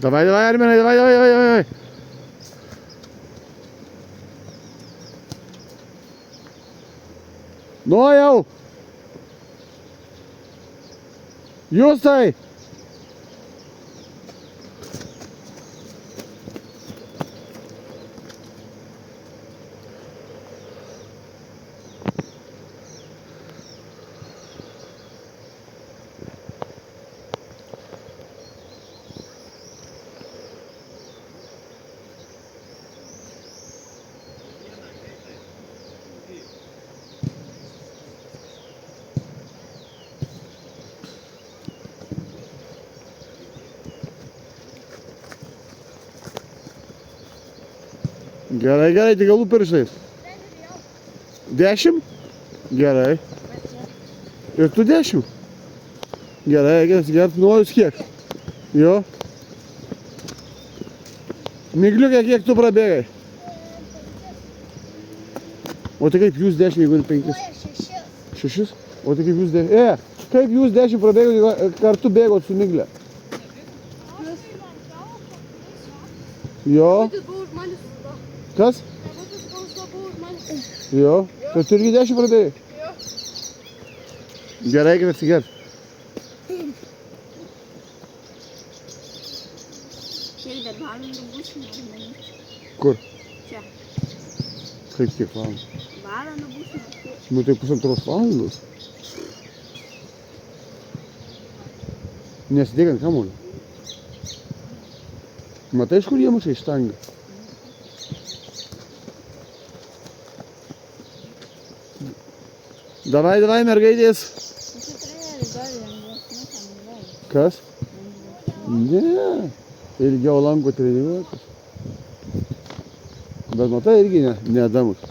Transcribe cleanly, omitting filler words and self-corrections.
Davai, davai, Arminai, davai, davai, davai, davai. Nu jau. Justai. Gerai, gerai, tik galų pirštais. 10? Gerai. Ir tu 10? Gerai, gert nuojus kiek? Jo. Migliukė, kiek tu prabėgai? O tai kaip jūs 10, jeigu ir 5? 6? O tai kaip jūs 10? Kaip jūs 10 prabėgote, kartu bėgot su Migle? Jo. Kas? Jo. Tai tu irgi 10 prabėgai? Jo. Gerai, kad atsigert. Kur? Čia. Kaip kiek valandų? Valandą būsime. Nu tai 1,5 valandos. Nesidėk ant kamuolio. Matai, iš kur jie muša į štangą? Davai, davai, mergaitės. Kas? Ne. Ilgiau lanko treniruotis. Bet matai irgi ne Adamus.